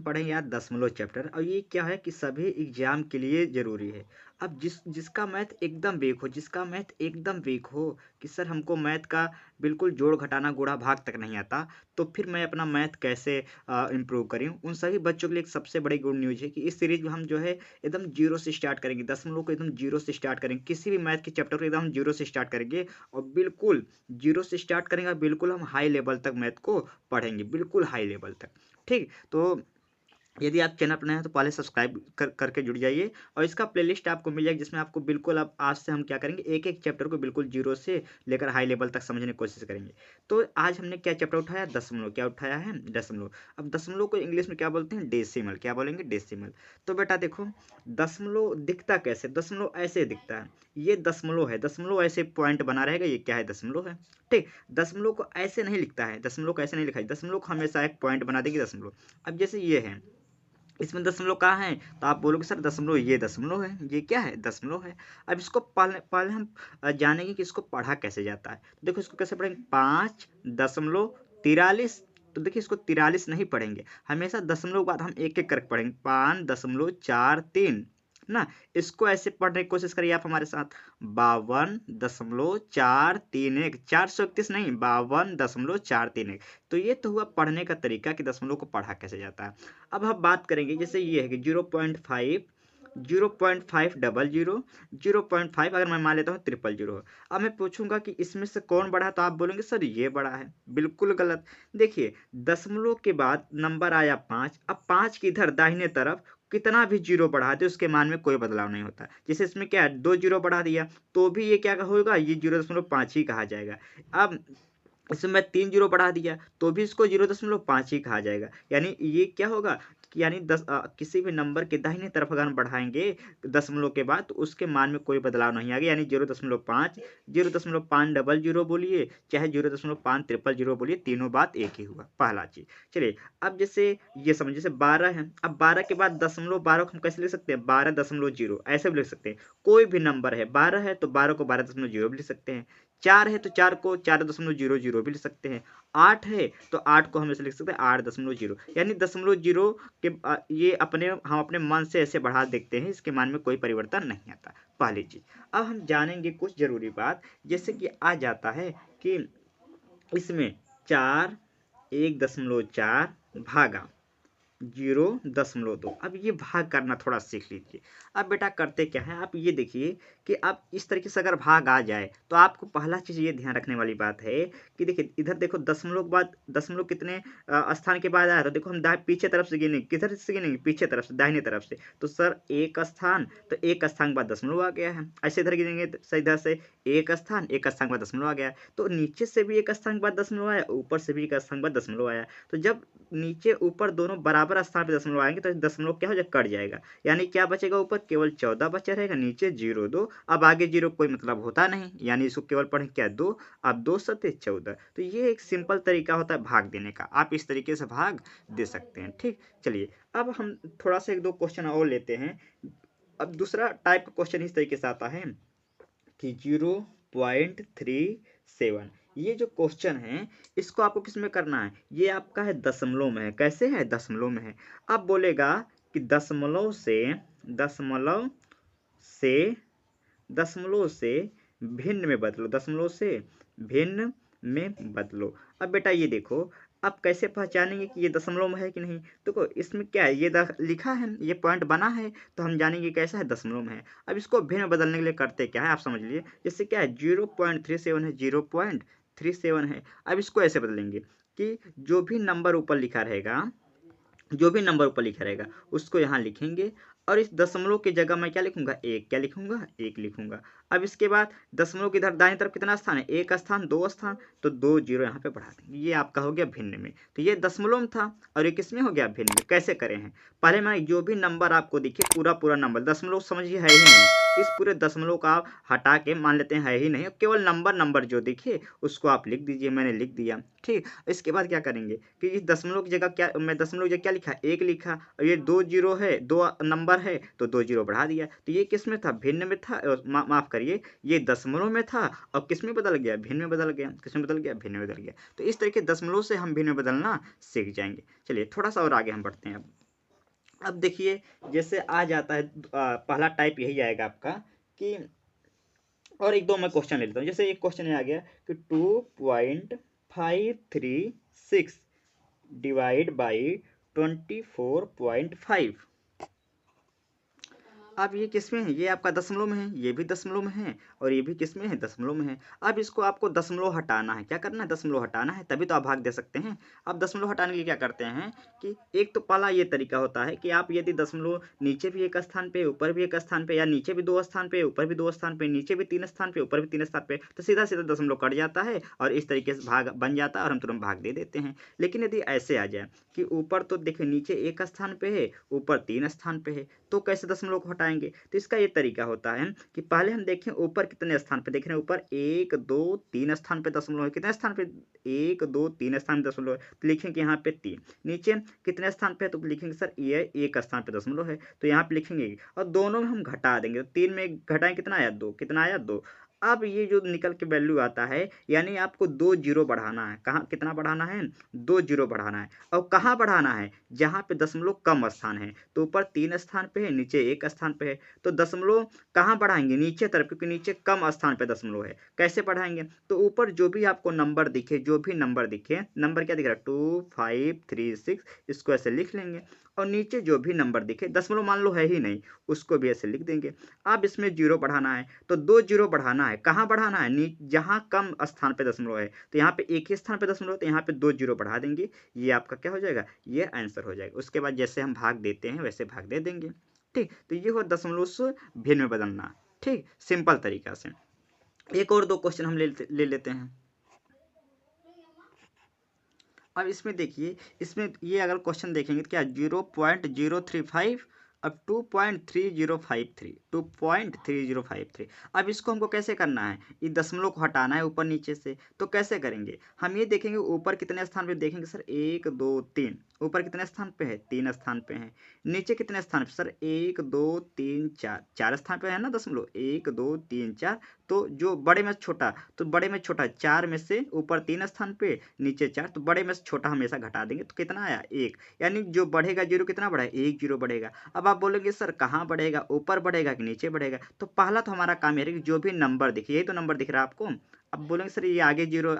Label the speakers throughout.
Speaker 1: हम पढ़ेंगे यार दशमलव चैप्टर, और ये क्या है कि सभी एग्जाम के लिए जरूरी है। अब जिसका मैथ एकदम वीक हो, जिसका मैथ एकदम वीक हो कि सर हमको मैथ का बिल्कुल जोड़ घटाना गुणा भाग तक नहीं आता, तो फिर मैं अपना मैथ कैसे इम्प्रूव करूँ, उन सभी बच्चों के लिए एक सबसे बड़ी गुड न्यूज़ है कि इस सीरीज में हम जो है एकदम जीरो से स्टार्ट करेंगे, दशमलव को एकदम जीरो से स्टार्ट करेंगे, किसी भी मैथ के चैप्टर को एकदम जीरो से स्टार्ट करेंगे, और बिल्कुल जीरो से स्टार्ट करेंगे और बिल्कुल हम हाई लेवल तक मैथ को पढ़ेंगे, बिल्कुल हाई लेवल तक। ठीक, तो यदि आप चैनल पर नए हैं तो पहले सब्सक्राइब करके जुड़ जाइए, और इसका प्लेलिस्ट आपको मिल जाएगा जिसमें आपको बिल्कुल, अब आज से हम क्या करेंगे, एक एक चैप्टर को बिल्कुल जीरो से लेकर हाई लेवल तक समझने की कोशिश करेंगे। तो आज हमने क्या चैप्टर उठाया, दशमलव। क्या उठाया है, दशमलव। अब दशमलव को इंग्लिश में क्या बोलते हैं, डेसिमल। क्या बोलेंगे, डेसिमल। तो बेटा देखो, दशमलव दिखता कैसे, दशमलव ऐसे दिखता है, ये दशमलव है, दशमलव ऐसे पॉइंट बना रहेगा, ये क्या है, दशमलव है। ठीक, दशमलव को ऐसे नहीं लिखता है, दशमलव को ऐसे नहीं लिखा है, दशमलव को हमेशा एक पॉइंट बना देगी, दशमलव। अब जैसे ये है, इसमें दशमलव कहाँ है, तो आप बोलोगे सर दशमलव, ये दशमलव है, ये क्या है, दशमलव है। अब इसको पहले पहले हम जानेंगे कि इसको पढ़ा कैसे जाता है। तो देखो इसको कैसे पढ़ेंगे, 5.43। तो देखिए इसको 43 नहीं पढ़ेंगे, हमेशा दशमलव के बाद हम एक एक करके पढ़ेंगे, 5.43 ना। इसको ऐसे पढ़ने की कोशिश करिए आप हमारे साथ, 52.431, 431 नहीं, 52.431। तो ये तो हुआ पढ़ने का तरीका कि दशमलव को पढ़ा कैसे जाता है। अब हम बात करेंगे, जैसे ये है कि 0.5, 0.5 डबल जीरो, 0.5 अगर मैं मान लेता हूँ ट्रिपल जीरो। अब मैं पूछूंगा कि इसमें से कौन बड़ा है, तो आप बोलेंगे सर ये बड़ा है, बिल्कुल गलत। देखिए दशमलव के बाद नंबर आया 5, अब 5 की इधर दाहिने तरफ कितना भी जीरो बढ़ा दे उसके मान में कोई बदलाव नहीं होता। जैसे इसमें क्या है, 2 जीरो बढ़ा दिया तो भी ये क्या होगा, ये 0.5 ही कहा जाएगा। अब इसमें मैं 3 जीरो बढ़ा दिया तो भी इसको 0.5 ही कहा जाएगा। यानी ये क्या होगा, यानी किसी भी नंबर के दाहिने तरफ अगर हम बढ़ाएंगे दशमलव के बाद तो उसके मान में कोई बदलाव नहीं आएगा, यानी 0.5, 0.5 डबल जीरो बोलिए, चाहे 0.5 ट्रिपल जीरो बोलिए, तीनों बात एक ही हुआ, पहला चीज। चलिए अब जैसे ये समझ, जैसे 12 है, अब 12 के बाद दशमलव, 12 को हम कैसे लिख सकते हैं, 12.0 ऐसे भी लिख सकते हैं। कोई भी नंबर है, 12 है तो 12 को 12.0 भी लिख सकते हैं, 4 है तो 4 को 4.00 भी लिख सकते हैं, 8 है तो 8 को हम ऐसे लिख सकते हैं 8.0, यानी दशमलव जीरो के ये हम अपने मन से ऐसे बढ़ा देखते हैं, इसके मान में कोई परिवर्तन नहीं आता, पहली चीज। अब हम जानेंगे कुछ जरूरी बात, जैसे कि आ जाता है कि इसमें 4, 1.4 भागा 0.2। अब ये भाग करना थोड़ा सीख लीजिए। अब बेटा करते क्या है, आप ये देखिए कि आप इस तरीके से अगर भाग आ जाए तो आपको पहला चीज ये ध्यान रखने वाली बात है कि देखिए इधर देखो दशमलव के बाद, दशमलव कितने स्थान के बाद आया, तो देखो हम पीछे तरफ से गिनेंगे, किधर से गिनेंगे, पीछे तरफ से, दाहिने तरफ से। तो सर एक स्थान, तो एक स्थान के बाद दशमलव आ गया है, ऐसे इधर गिनेंगे तो इधर से एक स्थान, एक स्थान के बाद दशमलव आ गया, तो नीचे से भी एक स्थान के बाद दशमलव आया, ऊपर से भी एक स्थान के बाद दशमलव आया। तो जब नीचे ऊपर दोनों बराबर स्थान पे दशमलव आएंगे तो दशमलव क्या हो जाएगा, कट जाएगा, यानी क्या बचेगा, ऊपर केवल 14 बचा रहेगा, नीचे 0.2। अब आगे 0 कोई मतलब होता नहीं, यानी इसको केवल पढ़ें क्या, 2। अब 2 सत्ते 14। तो ये एक सिंपल तरीका होता है भाग देने का, आप इस तरीके से भाग दे सकते हैं। ठीक, चलिए अब हम थोड़ा सा एक दो क्वेश्चन और लेते हैं। अब दूसरा टाइप का क्वेश्चन इस तरीके से आता है कि 0.37, ये जो क्वेश्चन है इसको आपको किस में करना है, ये आपका है दशमलव में है। कैसे है, दशमलव में है। अब बोलेगा कि दशमलव से दशमलव से भिन्न में बदलो, दशमलव से भिन्न में बदलो। अब बेटा ये देखो, आप कैसे पहचानेंगे कि ये दशमलव में है कि नहीं, देखो इसमें क्या है, ये लिखा है, ये पॉइंट बना है, तो हम जानेंगे कैसा है, दशमलव में है। अब इसको भिन्न में बदलने के लिए करते क्या है, आप समझ लीजिए, जैसे क्या है 0.37 है, 0.37 है। अब इसको ऐसे बदलेंगे कि जो भी नंबर ऊपर लिखा रहेगा, जो भी नंबर ऊपर लिखा रहेगा उसको यहाँ लिखेंगे, और इस दशमलव की जगह मैं क्या लिखूंगा, एक, क्या लिखूंगा, एक लिखूंगा। अब इसके बाद दशमलव की इधर दाहिनी तरफ कितना स्थान है, एक स्थान, 2 स्थान, तो 2 जीरो यहाँ पे बढ़ा देंगे, ये आपका हो गया भिन्न में। तो ये दशमलव में था और ये किसमें हो गया, भिन्न में। कैसे करें हैं, पहले मैं जो भी नंबर आपको दिखे पूरा पूरा नंबर, दशमलव समझिए है ही नहीं, इस पूरे दशमलव का आप हटा के मान लेते हैं है ही नहीं, केवल नंबर जो दिखे उसको आप लिख दीजिए, मैंने लिख दिया। ठीक, इसके बाद क्या करेंगे कि इस दशमलव की जगह क्या, मैं दशमलव की जगह क्या लिखा, एक लिखा, और ये 2 जीरो है, 2 नंबर है तो 2 जीरो बढ़ा दिया। तो ये किस में था, भिन्न में था, माफ करिए, ये दशमलव में था और किस में बदल गया, भिन्न में बदल गया। किस में बदल गया, भिन्न में बदल गया। तो इस तरीके दशमलव से हम भिन्न में बदलना सीख जाएंगे। चलिए थोड़ा सा और आगे हम बढ़ते हैं। अब अब देखिए जैसे आ जाता है पहला टाइप यही आएगा आपका कि, और एक दो मैं क्वेश्चन ले लेता हूँ। जैसे एक क्वेश्चन आ गया कि 2.536 डिवाइड बाई 24.5। अब ये किस में है, ये आपका दशमलव में है, ये भी दशमलव में है, और ये भी किस में है, दशमलव में है। अब इसको आपको दशमलव हटाना है, क्या करना है, दशमलव हटाना है, तभी तो आप भाग दे सकते हैं। अब दशमलव हटाने के लिए क्या करते हैं कि एक तो पहला ये तरीका होता है कि आप यदि दशमलव नीचे भी एक स्थान पे, ऊपर भी एक स्थान पे, या नीचे भी दो स्थान पे, ऊपर भी दो स्थान पे, नीचे भी 3 स्थान पे, ऊपर भी 3 स्थान पे, तो सीधा सीधा दशमलव कट जाता है और इस तरीके से भाग बन जाता है और हम तुरंत भाग दे देते हैं। लेकिन यदि ऐसे आ जाए कि ऊपर तो देखिए नीचे एक स्थान पे है, ऊपर 3 स्थान पे है, तो कैसे दशमलव को हटाएंगे। तो इसका ये तरीका होता है कि पहले हम देखें ऊपर कितने स्थान पे, देख रहे हैं ऊपर 1 2 3 स्थान पे दशमलव है, कितने स्थान पे, 1 2 3 स्थान पे दशमलव है, तो लिखेंगे यहाँ पे 3। नीचे कितने स्थान पे है, तो लिखेंगे सर ये एक स्थान पे दशमलव है, तो यहाँ पे लिखेंगे, और दोनों में हम घटा देंगे, तो 3 में घटाएं कितना आया 2, कितना आया 2। अब ये जो निकल के वैल्यू आता है, यानी आपको 2 जीरो बढ़ाना है, कहाँ कितना बढ़ाना है, 2 जीरो बढ़ाना है। और कहाँ बढ़ाना है, जहाँ पे दशमलव कम स्थान है, तो ऊपर 3 स्थान पे है, नीचे एक स्थान पे है, तो दशमलव कहाँ बढ़ाएंगे, नीचे तरफ, क्योंकि नीचे कम स्थान पे दशमलव है। कैसे बढ़ाएंगे, तो ऊपर जो भी आपको नंबर दिखे, जो भी नंबर दिखे, नंबर क्या दिख रहा है 2536, इसको ऐसे लिख लेंगे, और नीचे जो भी नंबर दिखे, दशमलव मान लो है ही नहीं, उसको भी ऐसे लिख देंगे। अब इसमें जीरो बढ़ाना है, तो 2 जीरो बढ़ाना है, कहाँ बढ़ाना है, जहाँ कम स्थान पे दशमलव है, तो यहाँ पे एक ही स्थान पे दशमलव, तो यहाँ पे 2 जीरो बढ़ा देंगे, ये आपका क्या हो जाएगा, ये आंसर हो जाएगा। उसके बाद जैसे हम भाग देते हैं वैसे भाग दे देंगे। ठीक, तो ये हो दशमलव से भिन्न में बदलना। ठीक, सिंपल तरीका से। एक और दो क्वेश्चन हम ले लेते हैं। अब इसमें देखिए, इसमें ये अगर क्वेश्चन देखेंगे तो क्या 0.035 अब 2.3053 अब इसको हमको कैसे करना है, ये दशमलव को हटाना है ऊपर नीचे से, तो कैसे करेंगे, हम ये देखेंगे ऊपर कितने स्थान पे, देखेंगे सर 1 2 3, ऊपर कितने स्थान पे है, 3 स्थान पे है। नीचे कितने स्थान पे, सर 1 2 3 4, 4 स्थान पे है ना दशमलव, 1 2 3 4, तो जो बड़े में छोटा, तो बड़े में छोटा 4 में से ऊपर 3 स्थान पे, नीचे 4, तो बड़े में से छोटा हमेशा घटा देंगे, तो कितना आया 1, यानी जो बढ़ेगा जीरो कितना बढ़ा, 1 जीरो बढ़ेगा। अब आप बोलेंगे सर कहाँ बढ़ेगा, ऊपर बढ़ेगा कि नीचे बढ़ेगा, तो पहला तो हमारा काम है कि जो भी नंबर दिखे, यही तो नंबर दिख रहा है आपको। अब बोलेंगे सर ये आगे जीरो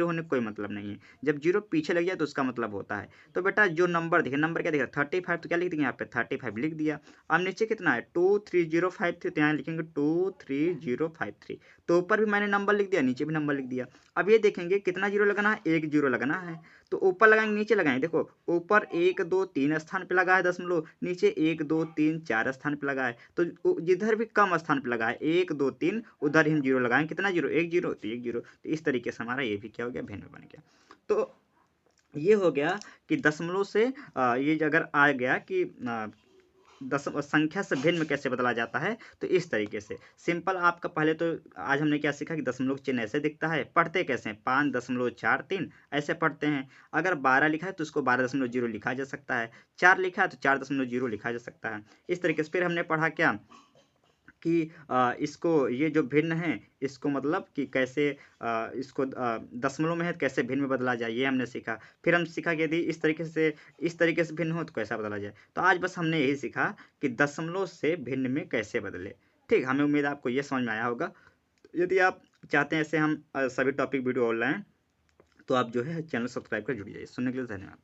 Speaker 1: होने का कोई मतलब नहीं है, जब जीरो पीछे लग जाए तो उसका मतलब होता है। तो बेटा जो नंबर दिखे, नंबर क्या दिख रहा है 35, तो क्या लिख देंगे यहाँ पे 35 लिख दिया। अब नीचे कितना है 23053, तो यहाँ लिखेंगे 23053, तो ऊपर भी मैंने नंबर लिख दिया, नीचे भी नंबर लिख दिया। अब ये देखेंगे कितना जीरो लगाना है, 1 जीरो लगाना है, तो ऊपर लगाएंगे नीचे लगाएंगे, देखो ऊपर 1 2 3 स्थान पे लगा है दशमलव, नीचे 1 2 3 4 स्थान पे लगा है, तो जिधर भी कम स्थान पे लगा है 1 2 3, उधर ही हम जीरो लगाएंगे, कितना जीरो, 1 जीरो, तो 1 जीरो, तो इस तरीके से हमारा ये भी क्या हो गया, भिन्न बन गया। तो ये हो गया कि दशमलव से ये अगर आ गया कि दशम संख्या से भिन्न में कैसे बदला जाता है, तो इस तरीके से सिंपल आपका। पहले तो आज हमने क्या सीखा कि दशमलव चिन्ह ऐसे दिखता है, पढ़ते कैसे हैं 5.43 ऐसे पढ़ते हैं। अगर 12 लिखा है तो उसको 12.0 लिखा जा सकता है, 4 लिखा है तो 4.0 लिखा जा सकता है, इस तरीके से। फिर हमने पढ़ा क्या कि इसको ये जो भिन्न है इसको मतलब कि कैसे इसको दशमलव में है तो कैसे भिन्न में बदला जाए, ये हमने सीखा। फिर हम सीखा कि यदि इस तरीके से भिन्न हो तो कैसा बदला जाए। तो आज बस हमने यही सीखा कि दशमलव से भिन्न में कैसे बदले। ठीक, हमें उम्मीद है आपको ये समझ में आया होगा। यदि आप चाहते हैं ऐसे हम सभी टॉपिक वीडियो ऑनलाइन, तो आप जो है चैनल सब्सक्राइब कर जुड़ जाइए। सुनने के लिए धन्यवाद।